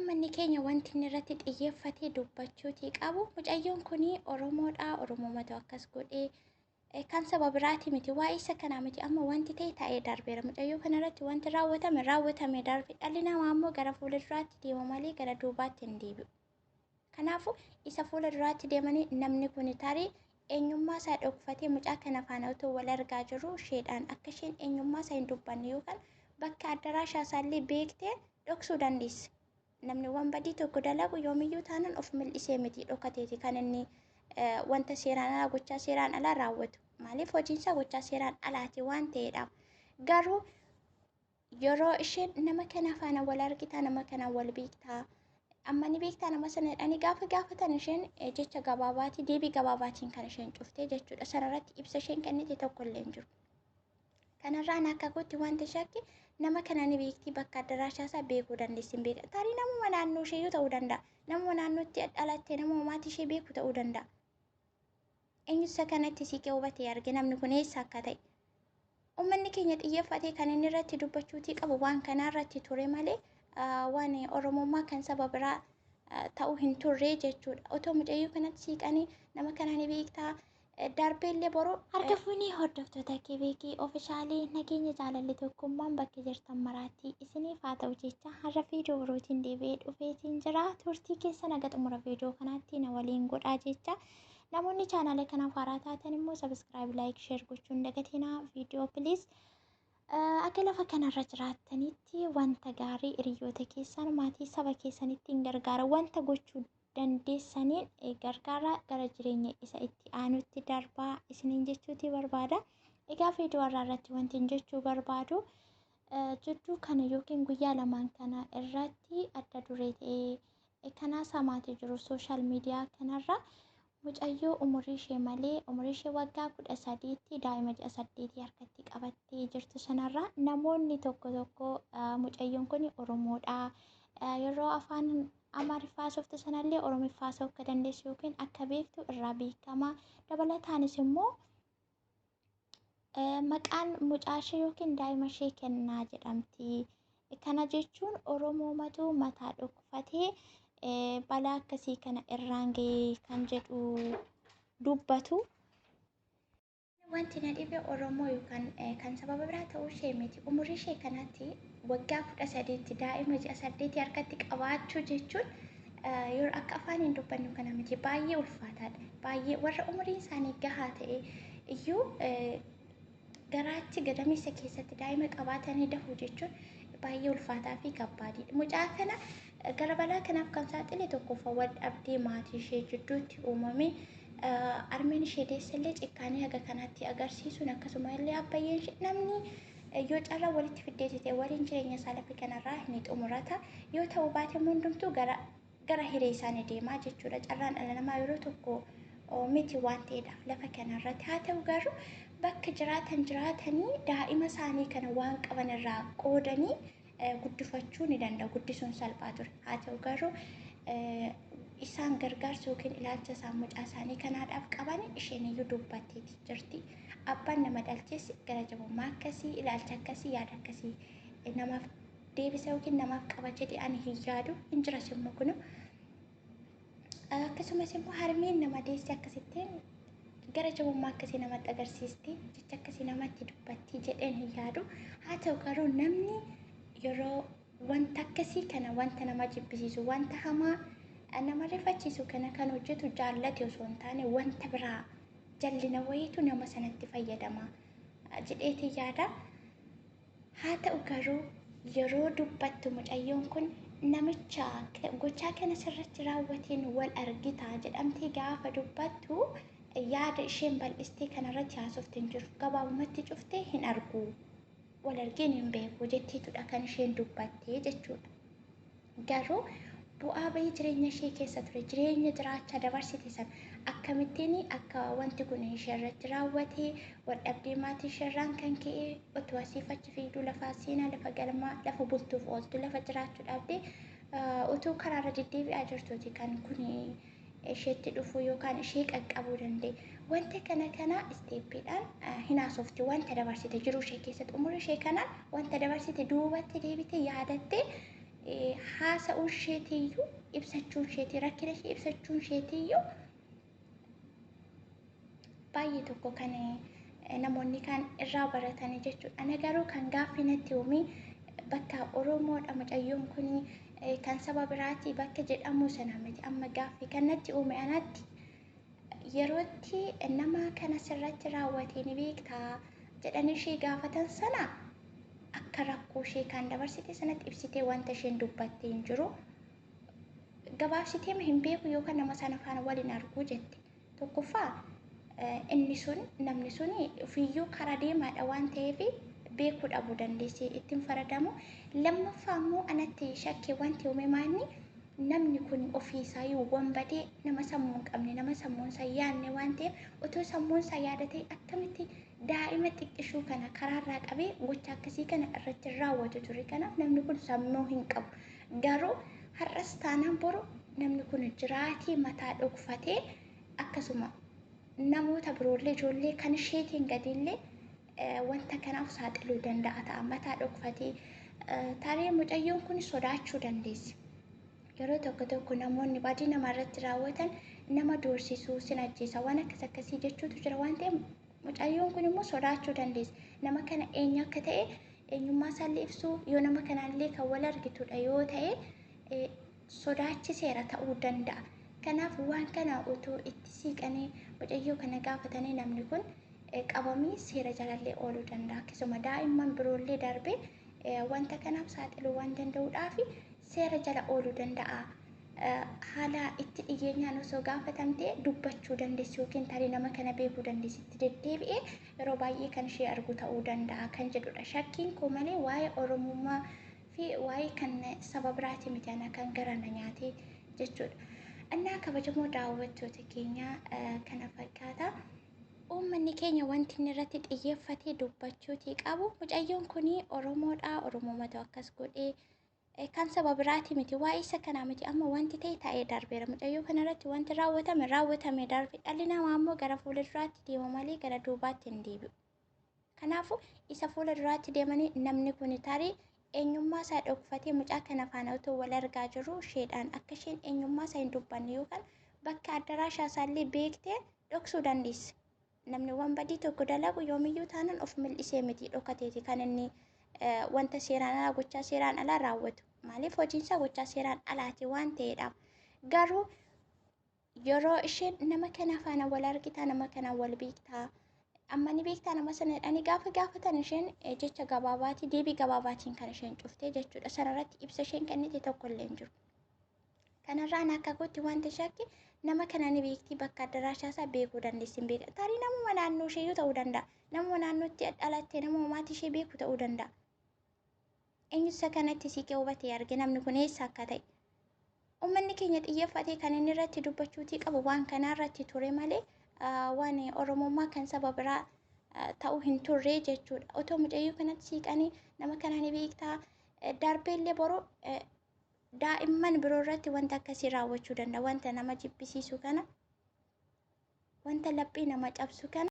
uummanni keenya wanti inni irratti xiyyeeffatee dubbachuutii qabu mucayyoon kunii Oromoodha. Oromoomatu akkas godhee kan saba biraati miti. Waa'ee isa kanaa miti amma wanti ta'e taa'ee darbeera. Mucayyoo kanarratti wanti raawwatame darbe. Dhalli namaa ammoo gara fuula duraatti deema malee gara duubaatti hin deebi'u. Kanaafuu isa fuula duraatti deemanii namni kun tarii eenyummaa isaa dhokfatee mucaa kana faana otoo wal argaa jiru isheedhaan akka isheen eenyummaa isaa hin dubbanne yookaan bakka addaraashaa isaallee beektee dhoksuu dandeesse. Namni waan badii tokko dalagu yoomiyyuu taanaan of mil'isee miti dhokateeti kan inni wanta seeraan alaa gochaa seeraan alaa raawwatu. Maaliif hojiinsaa gochaa seeraan alaati waan ta'eedhaaf. Garuu yeroo isheen nama kana faana wal argitaa nama kana wal beektaa amma ni beektaa nama sana jedhanii gaafa gaafatan isheen jecha gabaabaatii deebii gabaabaatiin kan isheen cuftee jechuudha. Sanarratti ibsa isheen kennite tokko illee hin jiru. Kanarraan akka gootti wanta shakke nama kana ni beektii bakka addaraashaa isaa beekuu dandeessin beeka. Tarii namuma naannoo isheeyyuu ta'uu danda'a. Namuma naannootti dhalattee nama maatii ishee beeku ta'uu danda'a. Eenyusa kanatti siqee hubatee arge namni kun eessa akka ta'e. Uummanni keenya xiyyeeffatee kan inni irratti dubbachuutii qabu waan kanaa irratti ture malee waan Oromummaa kan saba biraa ta'uu hin turre jechuudha. Otoo mucayyoo kanatti siiqanii nama kana ni beektaa darbeellee boroo harka fuunii hordoftoota kebeekii oofishaalee nageenya jaalalli tokkummaan bakka jirtan maraatti isiniif haa ta'u jecha har'a viidiyoo birootiin deebi'ee dhufeetiin jira. Turtii keessa naga xumura viidiyoo kanaatti na waliin godhaa jecha namoonni chaanaala kanaaf haaraa taatan immoo sabiskiraayib laayik sheer gochuun dagatinaa viidiyoo piliis. Akka lafa kanarra jiraattanitti wanta gaarii hiriyoota keessan maatii saba keessanitti hin gargaara wanta gochuu dandeessaniin gargaara gara jireenya isa itti aanutti darbaa isiniin jechuuti barbaada. Egaa viidiyoo irratti wanti jechuu barbaadu jidduu kana yookiin guyyaa lamaan kana irratti adda duree ta'ee kanaasaa maatii jiru sooshaal miidiyaa kanarra mucayyoo umurii ishee malee umurii ishee waggaa 13tti daa'ima 8 harkatti qabattee jirtu sanarra namoonni tokko mucayyoon kun Oromoodha. Yeroo afaan Amaariffaa softu sanallee Oromiffaa akka dandeessu yookiin akka beektu irraa beekama. Dabalataanis immoo maqaan mucaashee yookiin daa'ima ishee kennaa jedhamti. Kana jechuun Oromoomatu mataa dhokfatee balaa akkasii kana irraan ga'ee kan jedhu dubbatu. Wanti na dhibe Oromoo yookaan kan sababa biraa ta'uu ishee miti. Umurii ishee kanatti waggaa 13tti daa'ima 8 harkatti qabaachuu jechuun yeroo akka afaan hin dubbannu kana miti baay'ee ulfaataadha. Baay'ee warra umuriin isaanii gahaa ta'e iyyuu garaatti gadameessa keessatti daa'ima qabaatanii dafuu jechuun baay'ee ulfaataa fi kabbaadidha. Mucaa kana gara balaa kanaaf kan saaxile tokkoffaa wal dhabdee maatii ishee jidduutti uumame. Armeen ishee deessallee ciqqaanii haga kanatti agarsiisuun akkasuma illee abbayyeen ishee namni yoo carraa walitti fiddeessite waliin jireenya isaa lafa kanarraa ni xumurata. Yoo ta'uu baate hundumtuu gara hiree isaanii deemaa jechuudha. Carraan dhala namaa yeroo tokko miti waan ta'eedhaaf lafa kanarratti haa ta'u garuu bakka jiraatanii daa'ima isaanii kana waan qaban irraa qoodanii guddifachuu ni danda'u. Guddisuun salphaa ture. Haa ta'u garuu isaan gargaarsa yookiin ilaalcha isaan mucaa isaanii kanaadhaaf qaban isheen iyyuu dubbatteeti jirti. Abbaan nama dhalchees gara jabummaa akkasii ilaalcha akkasii yaada akkasii namaaf deebisa yookiin namaaf qaba jedhee ani hin yaadu. Hin jiras immoo kun akkasumas immoo harmeen nama deesse akkasittiin gara jabummaa akkasii namatti agarsiisti jecha akkasii namatti dubbatti jedheen hin yaadu. Haa ta'u garuu namni yeroo wanta akkasii kana wanta nama jibbisiisu wanta hamaa nama rifachiisu kana kan hojjetu jaallate osoo hin taane wanta biraa jallina wayiitu nama sanatti fayyadama jedheeti yaada. Haa ta'u garuu yeroo dubbattu mucayyoon kun namicha gochaa kana sirratti raawwateen wal argita jedhamtee gaafa dubbattu yaada isheen bal'istee kanarratti haasofte hin jiru. Gabaabumatti cuftee hin argu wal argeen hin beeku jetteetudha kan isheen dubbattee jechuudha. Garuu bu'aa bahii jireenya ishee keessa ture jireenya jiraachaa dabarsite sana akkamittiin akka wanti kun ishee irratti raawwate wal dhabdee maatii isheerraan kan ka'e otoo asiif achi fiigduu lafa seenaa lafa galmaa lafa bultuuf ooltu lafa jiraachuu dhabdee otoo karaarra deddeebi'aa jirtuuti kan kun isheetti dhufuu yookaan ishee qaqqabuu danda'e. Wanta kana isteeppiidhaan hin haasofti wanta dabarsite jiruu ishee keessatti umurii ishee kanaan wanta dabarsite duubatti deebite yaadatte haasa'uun isheetiiyyuu ibsachuun isheetii rakkina ishee ibsachuun isheetiiyyuu baay'ee tokko kan namoonni kan irraa baratanii jechuudha. Ana garuu kan gaaffii natti uumee bakka Oromoodha mucayyoon kun kan saba biraati bakka jedhamu sana miti. Amma gaaffii kan natti uume anatti yerootti nama kana sirratti raawwate ni beektaa jedhanii ishee gaafatan sana akka rakkoo ishee kan dabarsite sanatti ibsitee wanta isheen dubbattee hin jiru. Gabaabsitee hin beeku yookaan nama sana faana waliin arguu jette. Tokkoffaa inni sun namni sun ofiiyyuu karaa deemaadha waan ta'eef beekuu dhabuu dandeessee ittiin faradamu. Lammaffaa immoo anatti shakkii wanti uume maanni namni kun ofiisaayyuu wanbadee nama sammuu hin qabne nama sammuun isaa yaadne waan ta'eef otoo sammuun isaa yaadatee akkamitti daa'ima xiqqishuu kana karaarraa qabee gocha akkasii kana irratti raawwatu ture. Kanaaf namni kun sammuu hin qabu. Garuu har'as taanaan boru namni kun jiraatii mataa dhokfatee akkasuma namoota biroollee ijoollee kan isheetiin gadillee wanta kanaaf saaxiluu danda'a ta'a mataa dhokfatee. Tarii mucayyoon kun sodaachuu dandeessi. Yeroo tokko namoonni badii nama irratti raawwatan nama doorsisuu sin ajjeesa waan akkasii jechuutu jira waan ta'eef mucayyoon kun immoo sodaachuu dandeessi. Nama kana eenyu akka ta'e eenyummaa isaallee ibsuu yoo nama kanaallee kan wal argitudha yoo ta'e sodaachiseera ta'uu danda'a. Kanaaf waan kana otoo itti siiqanii mucayyoo kana gaafatanii namni kun qabamii seera jalallee ooluu danda'a. Akkasuma daa'imman biroollee darbee wanta kanaaf saaxiluu waan danda'uudhaaf seera jala ooluu danda'a. Haala itti dhiyeenyaan osoo gaafatamtee dubbachuu dandeessi yookiin tarii nama kana beekuu dandeessi itti deddeebi'ee yeroo baay'ee kan ishee argu ta'uu danda'a kan jedhudha. Shakkiin koo malee waa'ee Oromummaa fi waa'ee kan saba biraati miti ana kan garana nyaatee jechuudha. Annaa kabajamoo daawwattoota keenya kana fakkaata. Uummanni keenya wanti inni irratti xiyyeeffatee dubbachuutii qabu mucayyoon kun Oromoodha. Oromoomatu akkas godhee kan saba biraati miti. Waa'ee isa kanaa miti amma wanti ta'e taa'ee darbeera. Mucayyoo kanarratti wanti raawwatame darbe. Dhalli namaa ammoo gara fuula duraatti deema malee gara duubaatti hin deebi'u. Kanaafuu isa fuula duraatti deemanii namni kun tarii eenyummaa isaa dhokfatee mucaa kana faana otoo wal argaa jiru isheedhaan akka isheen eenyummaa isaa hin dubbanne yookaan bakka addaraashaa isaallee beektee dhoksuu dandeessi. Namni waan badii tokko dalagu yoomiyyuu taanaan of mil'isee miti dhokateeti kan inni wanta seeraan alaa gochaa seeraan alaa raawwatu. Maaliif hojiinsaa gochaa seeraan alaati waan ta'eedhaaf. Garuu yeroo isheen nama kana faana wal argitaa nama kana wal beektaa amma ni beektaa nama sana jedhanii gaafa gaafatan isheen jecha gabaabaatii deebii gabaabaatiin kan isheen cuftee jechuudha. Sanarratti ibsa isheen kennite tokko illee hin jiru. Kanarraan akka gootti wanta shakki nama kana ni beektii bakka addaraashaa isaa beekuu dandeessi hin beekta. Tarii namuma naannoo isheeyyuu ta'uu danda'a. Namuma naannootti dhalattee nama maatii ishee beeku ta'uu danda'a. Eenyusa kanatti siiqee hubatee arge namni kun eessa akka ta'e. Uummanni keenya xiyyeeffatee kan inni irratti dubbachuutii qabu waan kanarratti ture malee waan Oromummaa kan saba biraa ta'uu hin turre jechuudha. Otoo mucayyoo kanatti siiqanii nama kana ni beektaa darbeellee boru daa'imman biroo irratti wanta akkasii raawwachuu danda'a. Wanta nama jibbisiisu kana wanta laphee nama cabsu kana